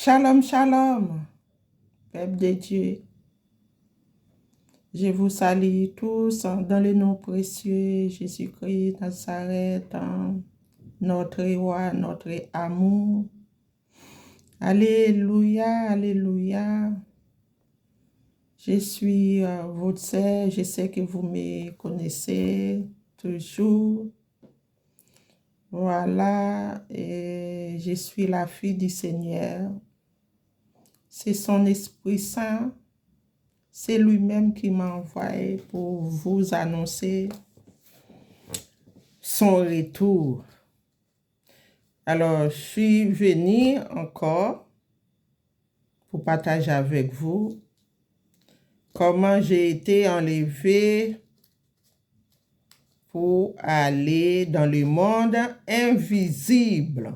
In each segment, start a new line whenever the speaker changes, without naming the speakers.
Shalom, shalom, peuple de Dieu. Je vous salue tous dans le nom précieux Jésus-Christ Nazareth, notre roi, notre amour. Alléluia, alléluia. Je suis votre sœur, je sais que vous me connaissez toujours. Voilà, et je suis la fille du Seigneur. C'est son Esprit Saint. C'est lui-même qui m'a envoyé pour vous annoncer son retour. Alors, je suis venue encore pour partager avec vous comment j'ai été enlevée pour aller dans le monde invisible.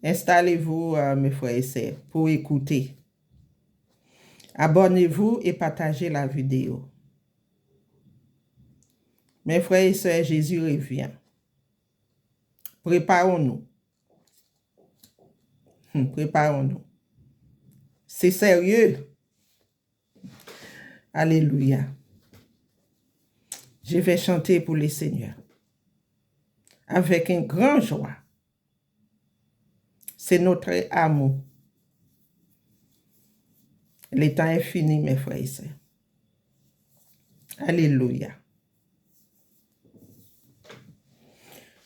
Installez-vous, mes frères et sœurs, pour écouter. Abonnez-vous et partagez la vidéo. Mes frères et sœurs, Jésus revient. Préparons-nous. Préparons-nous. C'est sérieux. Alléluia. Je vais chanter pour le Seigneur avec une grande joie. C'est notre amour. Le temps est fini, mes frères et sœurs. Alléluia.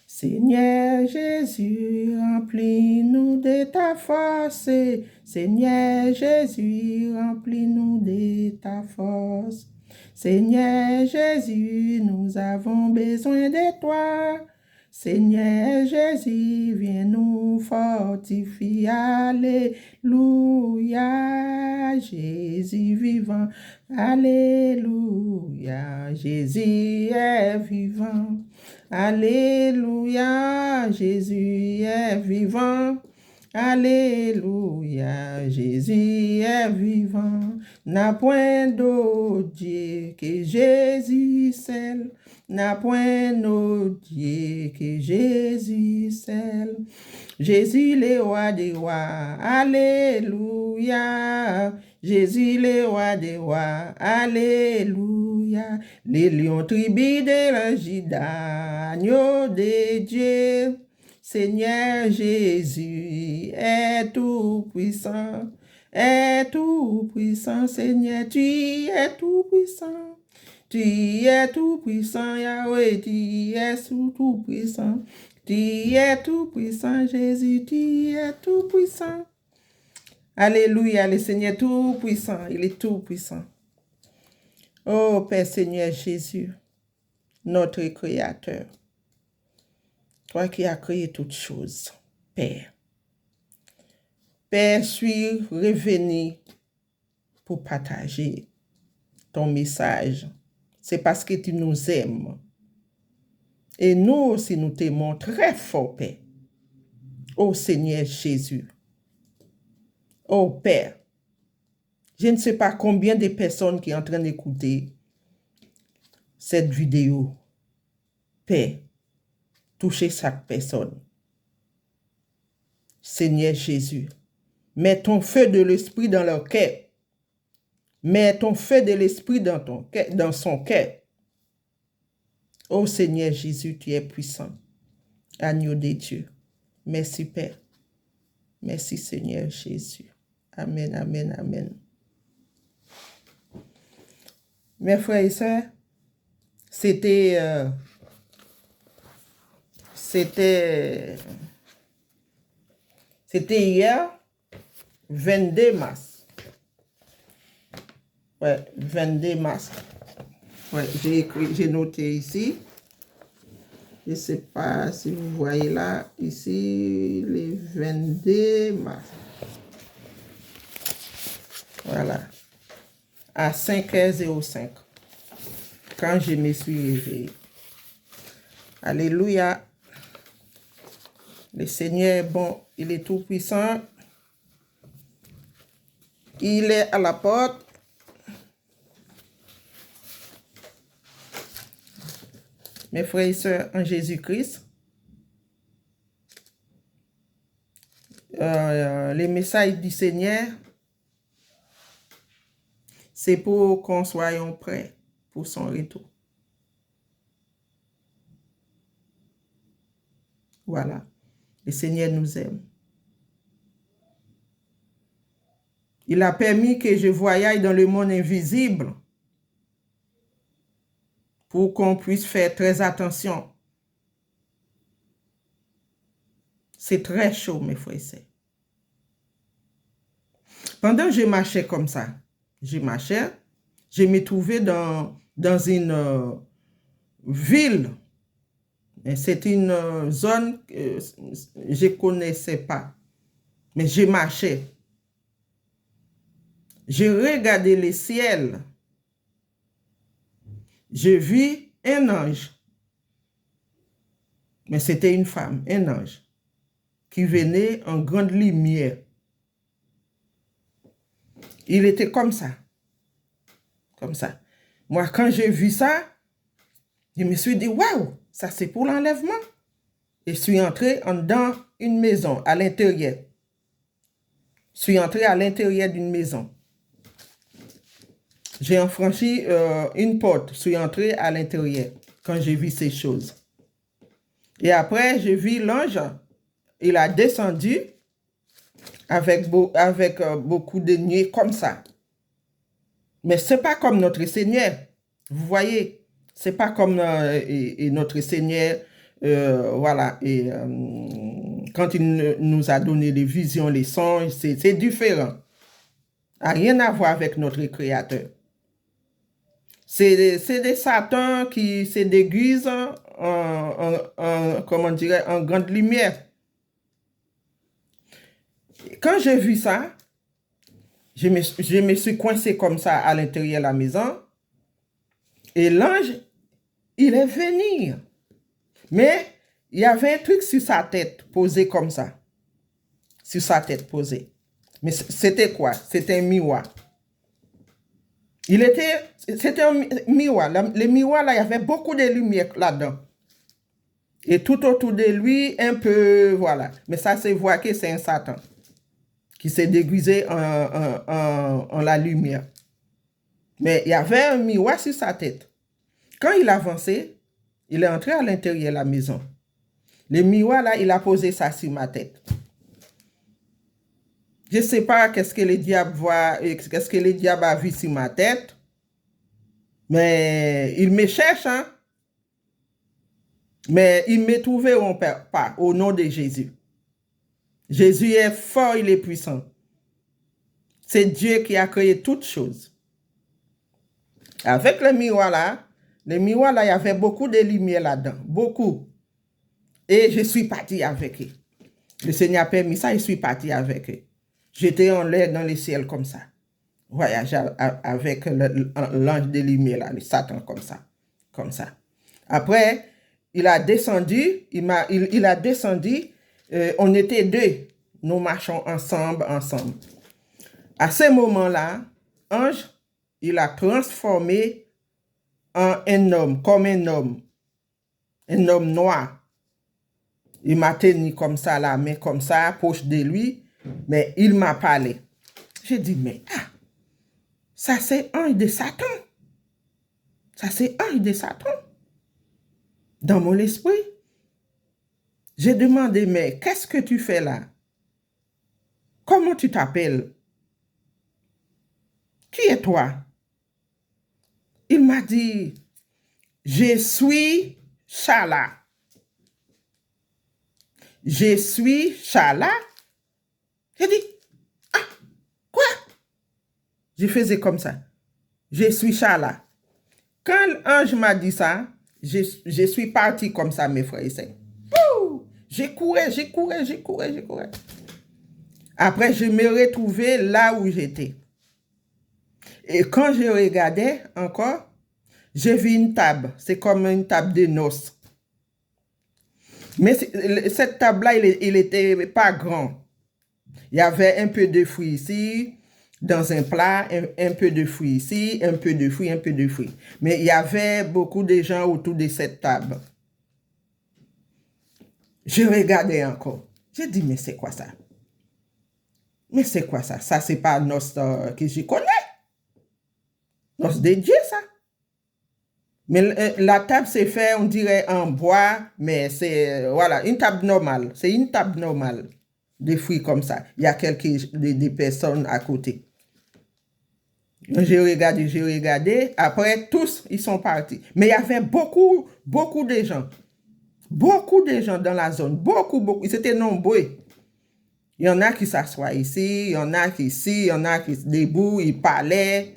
Seigneur Jésus, remplis-nous de ta force. Seigneur Jésus, remplis-nous de ta force. Seigneur Jésus, nous avons besoin de toi. Seigneur Jésus, viens nous fortifier. Alléluia, Jésus vivant. Alléluia, Jésus est vivant. Alléluia, Jésus est vivant. Alléluia, Jésus est vivant. N'a point d'autre Dieu que Jésus seul. N'a point d'autre Dieu que Jésus seul. Jésus le roi des rois. Alléluia. Jésus le roi des rois. Alléluia. Les lions tribus de la Juda, agneau de Dieu. Seigneur Jésus est tout puissant. Est tout puissant, Seigneur, tu es tout puissant. Tu es tout puissant, Yahweh, tu es tout puissant. Tu es tout puissant, Jésus, tu es tout puissant. Alléluia, le Seigneur est tout puissant, il est tout puissant. Oh Père Seigneur Jésus, notre Créateur, toi qui as créé toutes choses, Père. Père, je suis revenu pour partager ton message. C'est parce que tu nous aimes. Et nous aussi, nous t'aimons très fort, Père. Oh Seigneur Jésus. Oh Père. Je ne sais pas combien de personnes qui sont en train d'écouter cette vidéo. Père, touchez chaque personne. Seigneur Jésus, mets ton feu de l'esprit dans leur cœur. Mets ton feu de l'esprit dans son cœur. Oh Seigneur Jésus, tu es puissant. Agneau de Dieu. Merci Père. Merci Seigneur Jésus. Amen, amen, amen. Mes frères et sœurs, c'était hier, 22 mars. Ouais, 22 mars. Ouais, j'ai noté ici. Je ne sais pas si vous voyez là, ici, le 22 mars. Voilà. À 5h05. Quand je me suis réveillée. Alléluia. Le Seigneur est bon, il est tout puissant. Il est à la porte. Mes frères et sœurs en Jésus-Christ, les messages du Seigneur, c'est pour qu'on soit prêts pour son retour. Voilà. Le Seigneur nous aime. Il a permis que je voyage dans le monde invisible pour qu'on puisse faire très attention. C'est très chaud, mes frères et sœurs. Pendant que je marchais comme ça, je me trouvais dans une ville. C'est une zone que je ne connaissais pas. Mais je marchais. Je regardais le ciel. Je vis un ange. Mais c'était une femme, un ange, qui venait en grande lumière. Il était comme ça. Comme ça. Moi, quand j'ai vu ça, je me suis dit, waouh, ça c'est pour l'enlèvement. Et je suis entré dans une maison, à l'intérieur. Je suis entré à l'intérieur d'une maison. J'ai franchi une porte, je suis entré à l'intérieur quand j'ai vu ces choses. Et après, j'ai vu l'ange, il a descendu avec beaucoup de nuées comme ça. Mais ce n'est pas comme notre Seigneur. Vous voyez, ce n'est pas comme notre Seigneur, voilà, quand il nous a donné les visions, les songes, c'est différent. Ça n'a rien à voir avec notre Créateur. C'est des satans qui se déguisent comment dirais, en grande lumière. Quand j'ai vu ça, je me suis coincé comme ça à l'intérieur de la maison. Et l'ange, il est venu. Mais il y avait un truc sur sa tête, posé comme ça. Sur sa tête, posé. Mais c'était quoi? C'était un miroir. C'était un miroir. Le miroir, là, il y avait beaucoup de lumière là-dedans. Et tout autour de lui, un peu, voilà. Mais ça, c'est voir que c'est un Satan qui s'est déguisé en la lumière. Mais il y avait un miroir sur sa tête. Quand il avançait, il est entré à l'intérieur de la maison. Le miroir, là, il a posé ça sur ma tête. Je ne sais pas qu'est-ce que le diable voit, qu'est-ce que le diable a vu sur ma tête. Mais il me cherche, hein. Mais il ne me trouveront pas au nom de Jésus. Jésus est fort, il est puissant. C'est Dieu qui a créé toutes choses. Avec le miroir là, il y avait beaucoup de lumière là-dedans. Beaucoup. Et je suis parti avec eux. Le Seigneur a permis ça, je suis parti avec eux. J'étais en l'air dans le ciel comme ça. Voyage avec l'ange de lumière là, le Satan comme ça. Comme ça. Après, il a descendu, il a descendu, on était deux. Nous marchons ensemble. À ce moment-là, ange, il a transformé en un homme, comme un homme noir. Il m'a tenu comme ça, la main comme ça, proche de lui, mais il m'a parlé. J'ai dit, mais ça c'est ange de Satan. Ça c'est ange de Satan. Dans mon esprit, j'ai demandé, mais qu'est-ce que tu fais là? Comment tu t'appelles? Qui es toi? Il m'a dit, je suis Chala. Je suis Chala. J'ai dit, quoi? Je faisais comme ça. Je suis Chala. Quand l'ange m'a dit ça, je suis parti comme ça, mes frères et sœurs. J'ai couru. Après, je me retrouvais là où j'étais. Et quand je regardais encore, j'ai vu une table. C'est comme une table de noces. Mais cette table-là, il n'était pas grand. Il y avait un peu de fruits ici, dans un plat, un peu de fruits ici, un peu de fruits. Mais il y avait beaucoup de gens autour de cette table. Je regardais encore. J'ai dit, mais c'est quoi ça? Mais c'est quoi ça? Ça, c'est pas noce que je connais. Noce de Dieu, ça. Mais la table, c'est fait, on dirait, en bois, mais c'est, voilà, une table normale. C'est une table normale. Des fruits comme ça. Il y a des personnes à côté. J'ai regardé. Après, tous, ils sont partis. Mais il y avait beaucoup de gens. Beaucoup de gens dans la zone. Beaucoup. Ils étaient nombreux. Il y en a qui s'assoient ici, il y en a qui ici, il y en a qui debout, ils parlaient.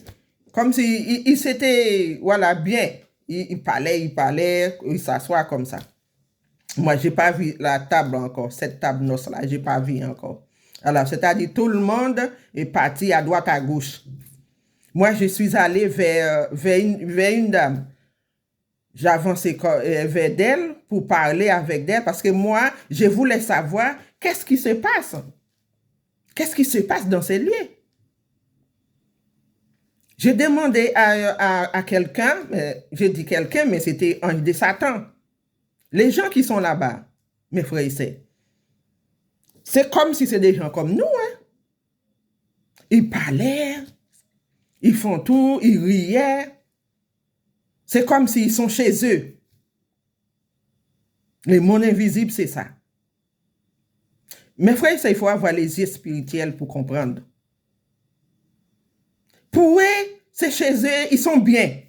Comme si ils s'étaient, voilà, bien. Ils parlaient, ils s'assoient comme ça. Moi, j'ai pas vu la table encore, cette table noce-là, j'ai pas vu encore. Alors, c'est-à-dire tout le monde est parti à droite, à gauche. Moi, je suis allé vers une dame. J'avançais vers d'elle pour parler avec elle parce que moi, je voulais savoir qu'est-ce qui se passe. Qu'est-ce qui se passe dans ces lieux? J'ai demandé à quelqu'un, j'ai dit quelqu'un, mais c'était un de Satan. Les gens qui sont là-bas, mes frères et sœurs, c'est comme si c'est des gens comme nous. Hein? Ils parlaient, ils font tout, ils riaient. C'est comme s'ils sont chez eux. Le monde invisible, c'est ça. Mes frères et sœurs, il faut avoir les yeux spirituels pour comprendre. Pour eux, c'est chez eux, ils sont bien.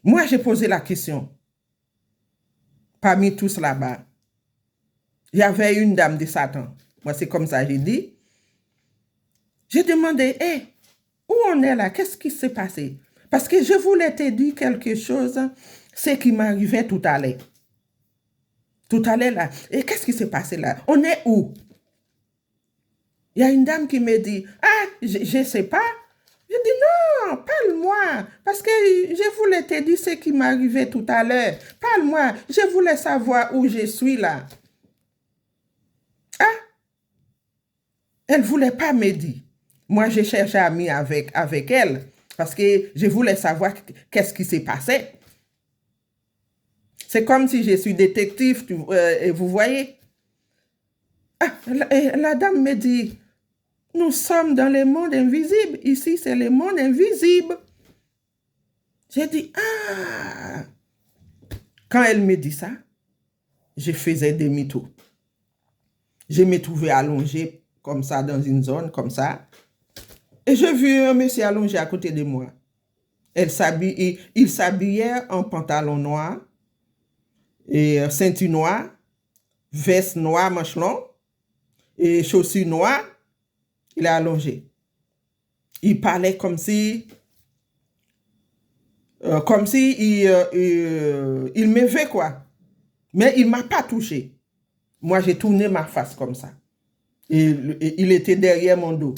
Moi, j'ai posé la question. Parmi tous là-bas, il y avait une dame de Satan. Moi, c'est comme ça, j'ai dit. J'ai demandé, hey, où on est là? Qu'est-ce qui s'est passé? Parce que je voulais te dire quelque chose, ce qui m'arrivait tout à l'heure. Tout à l'heure, là. Et qu'est-ce qui s'est passé là? On est où? Il y a une dame qui me dit, ah, je ne sais pas. Je dis, non, parle-moi, parce que je voulais te dire ce qui m'arrivait tout à l'heure. Parle-moi, je voulais savoir où je suis là. Ah, elle ne voulait pas me dire. Moi, je cherchais ami avec elle, parce que je voulais savoir qu'est-ce qui s'est passé. C'est comme si je suis détective, vous voyez. Ah, la dame me dit, nous sommes dans le monde invisible. Ici, c'est le monde invisible. J'ai dit, ah. Quand elle me dit ça, je faisais demi-tour. Je me trouvais allongé comme ça dans une zone, comme ça. Et j'ai vu un monsieur allongé à côté de moi. Il s'habillait en pantalon noir, et ceinture noire, veste noire, manche longue, et chaussures noires. Il est allongé. Il parlait comme si il me veut quoi. Mais il ne m'a pas touché. Moi, j'ai tourné ma face comme ça. Et il était derrière mon dos.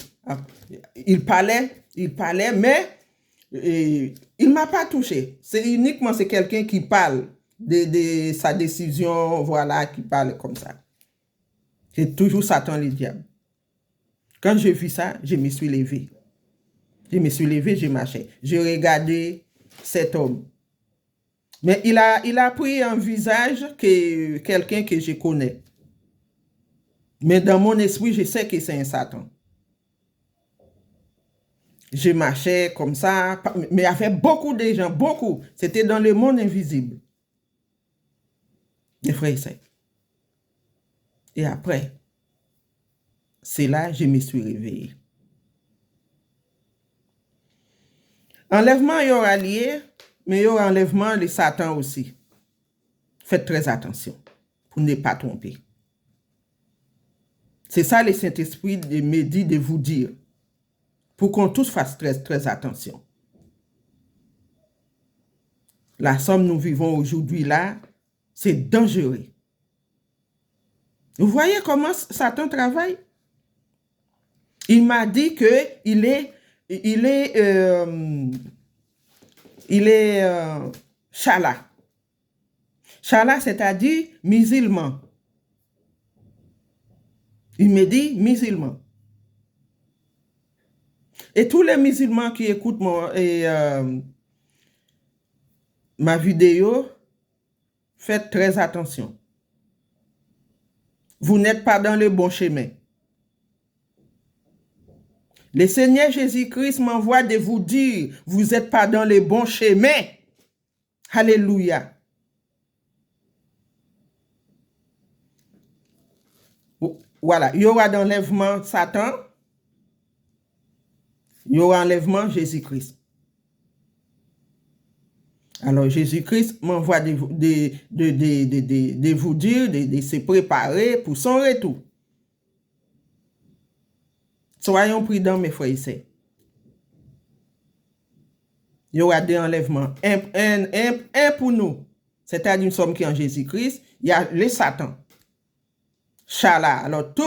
Il parlait, mais il ne m'a pas touché. C'est uniquement quelqu'un qui parle de sa décision, voilà, qui parle comme ça. C'est toujours Satan le diable. Quand j'ai vu ça, je me suis levé. Je marchais. J'ai regardé cet homme. Mais il a pris un visage que quelqu'un que je connais. Mais dans mon esprit, je sais que c'est un Satan. Je marchais comme ça, mais il y avait beaucoup de gens, beaucoup. C'était dans le monde invisible. Mes frères et sœurs. Et après, c'est là que je me suis réveillé. Enlèvement, il y aura lié, mais il y aura enlèvement de Satan aussi. Faites très attention pour ne pas tromper. C'est ça le Saint-Esprit me dit de vous dire. Pour qu'on tous fasse très, très attention. La somme nous vivons aujourd'hui là, c'est dangereux. Vous voyez comment Satan travaille? Il m'a dit que il est chala. Chala, c'est-à-dire musulman. Il me dit musulman. Et tous les musulmans qui écoutent ma vidéo, faites très attention. Vous n'êtes pas dans le bon chemin. Le Seigneur Jésus-Christ m'envoie de vous dire, vous n'êtes pas dans les bons chemins. Alléluia. Voilà, il y aura d'enlèvement Satan, il y aura enlèvement Jésus-Christ. Alors, Jésus-Christ m'envoie de vous dire, de se préparer pour son retour. Soyons prudents, mes frères et sœurs. Il y aura des enlèvements. Un pour nous, c'est-à-dire nous sommes qui en Jésus-Christ, il y a le Satan. Chala. Alors, tout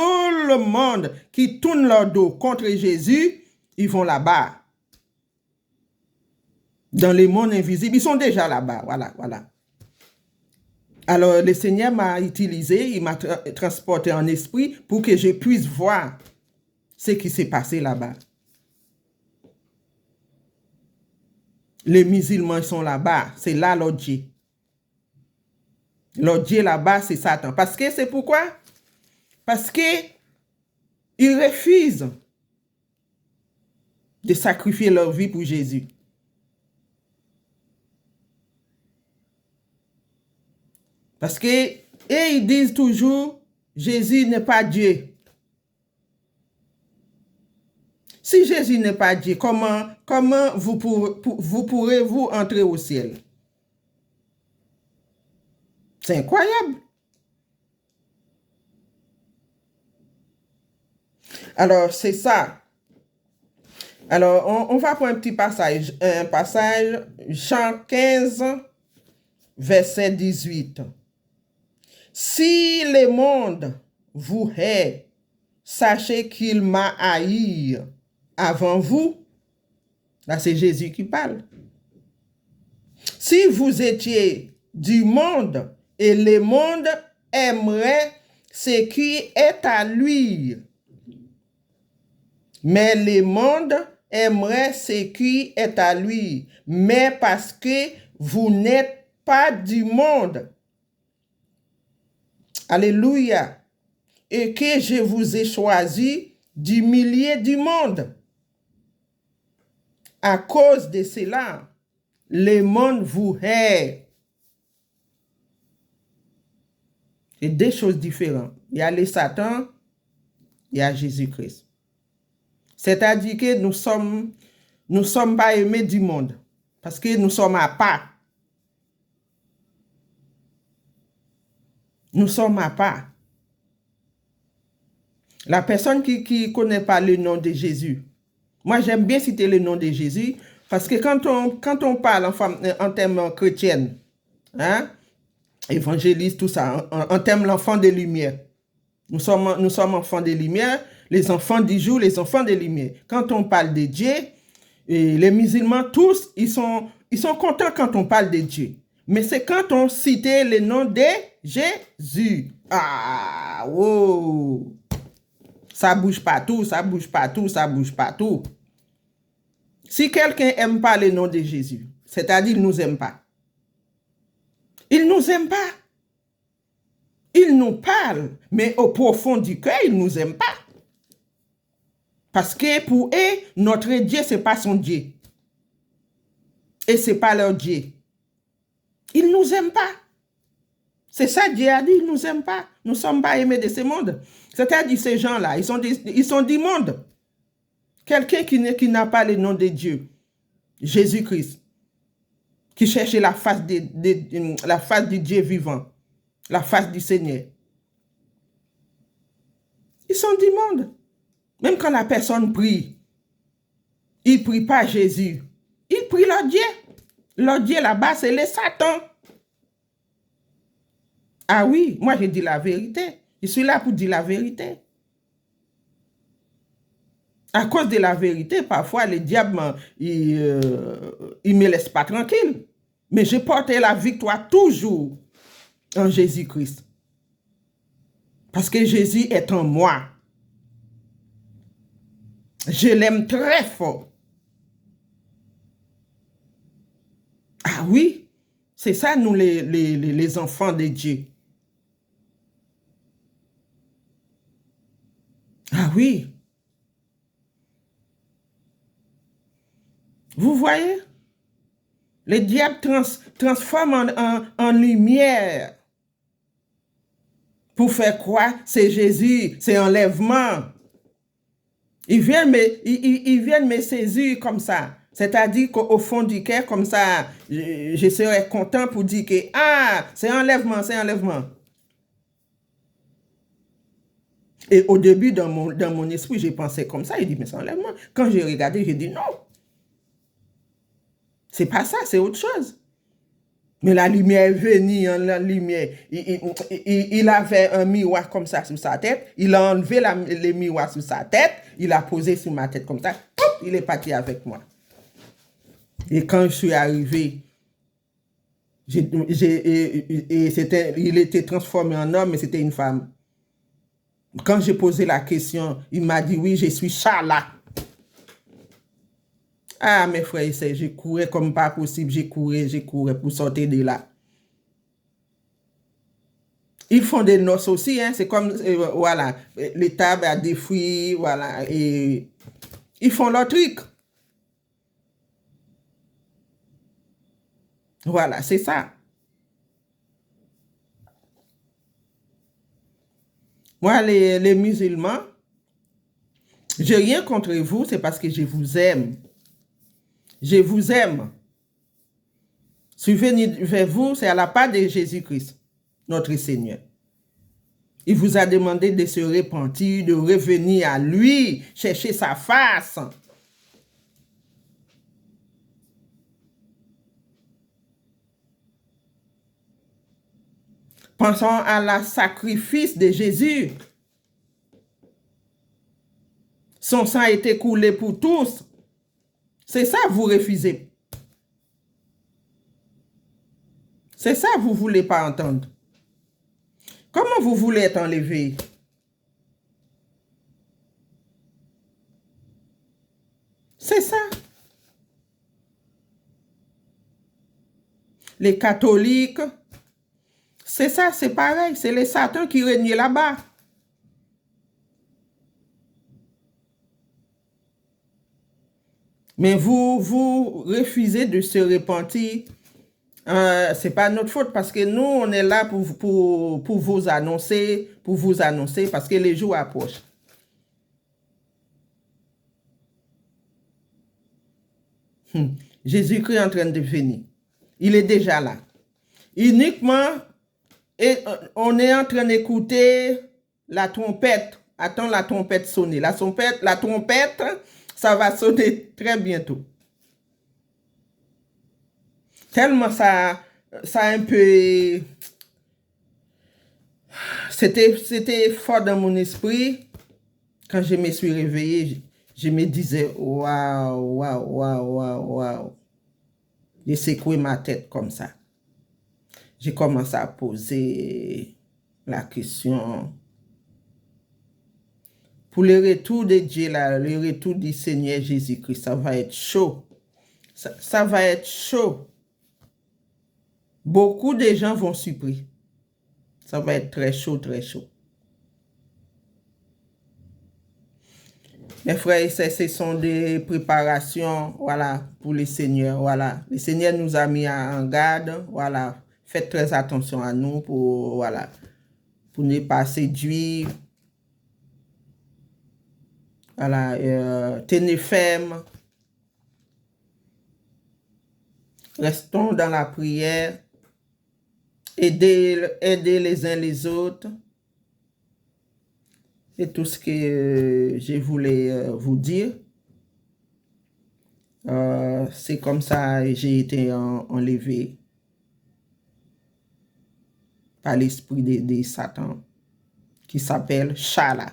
le monde qui tourne leur dos contre Jésus, ils vont là-bas. Dans les mondes invisibles, ils sont déjà là-bas. Voilà, voilà. Alors, le Seigneur m'a utilisé, il m'a transporté en esprit pour que je puisse voir ce qui s'est passé là-bas. Les musulmans sont là-bas, c'est là leur Dieu. Leur Dieu là-bas, c'est Satan. Parce que c'est pourquoi? Parce que ils refusent de sacrifier leur vie pour Jésus. Parce que, et ils disent toujours, Jésus n'est pas Dieu. Si Jésus n'est pas Dieu, comment vous pourrez-vous entrer au ciel? C'est incroyable. Alors, c'est ça. Alors, on va pour un petit passage. Un passage, Jean 15, verset 18. Si le monde vous hait, sachez qu'il m'a haï avant vous. Là, c'est Jésus qui parle. Si vous étiez du monde et le monde aimerait ce qui est à lui, mais le monde aimerait ce qui est à lui, mais parce que vous n'êtes pas du monde. Alléluia. Et que je vous ai choisi du milieu du monde. À cause de cela, le monde vous hait. C'est deux choses différentes. Il y a le Satan, il y a Jésus-Christ. C'est-à-dire que nous sommes pas aimés du monde. Parce que nous sommes à part. Nous sommes à part. La personne qui ne connaît pas le nom de Jésus, moi j'aime bien citer le nom de Jésus, parce que quand on parle en termes chrétiens, hein, évangéliste, tout ça, en termes l'enfant des lumières, nous sommes enfants des lumières, les enfants du jour, les enfants des lumières. Quand on parle de Dieu, et les musulmans tous, ils sont contents quand on parle de Dieu. Mais c'est quand on cite le nom de Jésus. Ah, wow! Ça bouge partout, ça bouge partout, ça bouge partout. Si quelqu'un n'aime pas le nom de Jésus, c'est-à-dire il ne nous aime pas. Il ne nous aime pas. Il nous parle, mais au profond du cœur, il ne nous aime pas. Parce que pour eux, notre Dieu, ce n'est pas son Dieu. Et ce n'est pas leur Dieu. Il ne nous aime pas. C'est ça Dieu a dit, il ne nous aime pas. Nous ne sommes pas aimés de ce monde. C'est-à-dire ces gens-là, ils sont du monde. Quelqu'un qui n'a pas le nom de Dieu, Jésus-Christ, qui cherche la face du Dieu vivant, la face du Seigneur. Ils sont du monde. Même quand la personne prie, il ne prie pas Jésus. Il prie leur Dieu. Leur Dieu là-bas, c'est le Satan. Ah oui, moi je dis la vérité. Je suis là pour dire la vérité. À cause de la vérité, parfois le diable, il me laisse pas tranquille. Mais je porte la victoire toujours en Jésus-Christ. Parce que Jésus est en moi. Je l'aime très fort. Ah oui, c'est ça nous les enfants de Dieu. Ah oui. Vous voyez? Le diable transforme en lumière. Pour faire quoi? C'est Jésus, c'est enlèvement. Ils viennent me saisir comme ça. C'est-à-dire qu'au fond du cœur, comme ça, je serais content pour dire que, ah, c'est enlèvement, c'est enlèvement. Et au début, dans mon esprit, j'ai pensé comme ça. Il dit, mais c'est enlèvement. Quand j'ai regardé, j'ai dit, non. C'est pas ça, c'est autre chose. Mais la lumière est venue, hein, la lumière. Il avait un miroir comme ça sur sa tête. Il a enlevé le miroir sur sa tête. Il a posé sur ma tête comme ça. Il est parti avec moi. Et quand je suis arrivé, il était transformé en homme, mais c'était une femme. Quand j'ai posé la question, il m'a dit, oui, je suis Charla. Ah, mes frères et sœurs, j'ai couru comme pas possible. J'ai couru pour sortir de là. Ils font des noces aussi, hein. C'est comme, voilà, les tables à des fruits, voilà, et ils font leur truc. Voilà, c'est ça. Moi, les musulmans, j'ai rien contre vous, c'est parce que je vous aime. Je vous aime. Je suis venu vers vous, c'est à la part de Jésus-Christ, notre Seigneur. Il vous a demandé de se repentir, de revenir à lui, chercher sa face. Pensons à la sacrifice de Jésus. Son sang a été coulé pour tous. C'est ça vous refusez. C'est ça vous ne voulez pas entendre. Comment vous voulez être enlevé? C'est ça. Les catholiques, c'est ça, c'est pareil. C'est les satans qui règnent là-bas. Mais vous refusez de se repentir. C'est pas notre faute parce que nous, on est là pour vous annoncer, parce que les jours approchent. Jésus-Christ est en train de venir. Il est déjà là. Uniquement, on est en train d'écouter la trompette. Attends la trompette sonner. La trompette, ça va sonner très bientôt. Tellement ça un peu... C'était fort dans mon esprit. Quand je me suis réveillé, je me disais, waouh, waouh, waouh, waouh, waouh. J'ai secoué ma tête comme ça. J'ai commencé à poser la question. Pour le retour de Dieu, là, le retour du Seigneur Jésus-Christ, ça va être chaud. Ça va être chaud. Beaucoup de gens vont surpris. Ça va être très chaud, très chaud. Mes frères et sœurs, ce sont des préparations, voilà, pour le Seigneur, voilà. Le Seigneur nous a mis en garde, voilà. Faites très attention à nous pour, voilà, pour ne pas séduire. Voilà, tenez ferme. Restons dans la prière. Aidez les uns les autres. C'est tout ce que je voulais vous dire. C'est comme ça que j'ai été enlevé par l'esprit de Satan qui s'appelle Chala.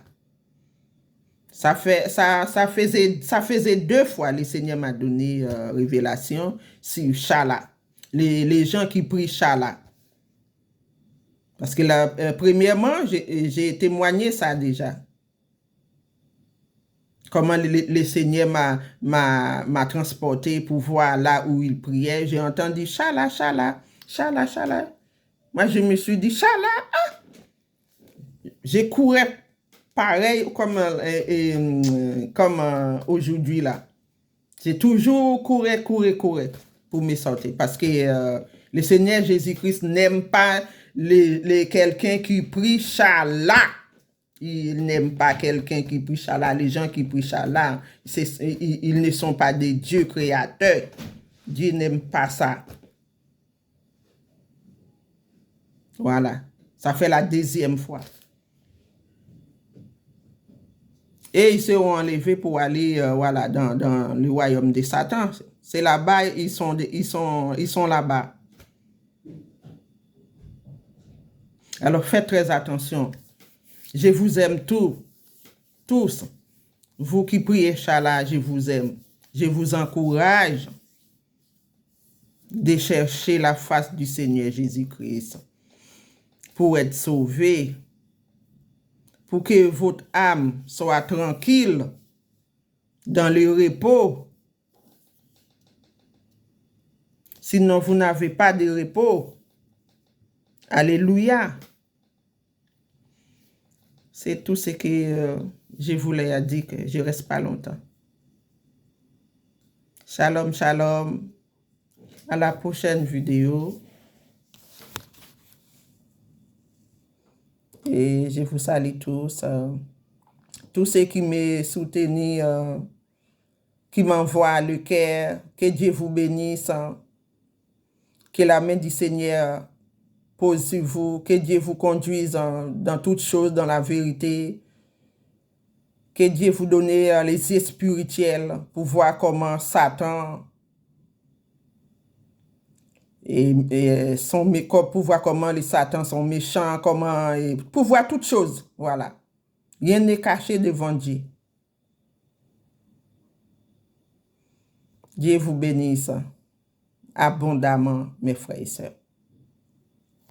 Ça faisait 2 fois le Seigneur m'a donné révélation sur Chala. Les gens qui prient Chala. Parce que premièrement, j'ai témoigné ça déjà. Comment le Seigneur m'a transporté pour voir là où il priait. J'ai entendu Chala, Chala, Chala, Chala. Moi, je me suis dit Chala, ah! J'ai couru pareil comme aujourd'hui là. C'est toujours courir pour me sortir. Parce que le Seigneur Jésus-Christ n'aime pas quelqu'un qui prie chala. Il n'aime pas quelqu'un qui prie chala. Les gens qui prient chala, ils ne sont pas des dieux créateurs. Dieu n'aime pas ça. Voilà. Ça fait la deuxième fois. Et ils seront enlevés pour aller voilà, dans le royaume de Satan. C'est là-bas, ils sont là-bas. Alors faites très attention. Je vous aime tous. Vous qui priez Chala, je vous aime. Je vous encourage de chercher la face du Seigneur Jésus-Christ pour être sauvé, pour que votre âme soit tranquille dans le repos. Sinon, vous n'avez pas de repos. Alléluia. C'est tout ce que je voulais dire, que je ne reste pas longtemps. Shalom, shalom. À la prochaine vidéo. Et je vous salue tous. Tous ceux qui me soutiennent, qui m'envoient le cœur. Que Dieu vous bénisse. Que la main du Seigneur pose sur vous. Que Dieu vous conduise dans toutes choses, dans la vérité. Que Dieu vous donne les yeux spirituels pour voir comment Satan pour voir comment les Satans sont méchants, pour voir toutes choses. Voilà. Rien n'est caché devant Dieu. Dieu vous bénisse abondamment, mes frères et sœurs.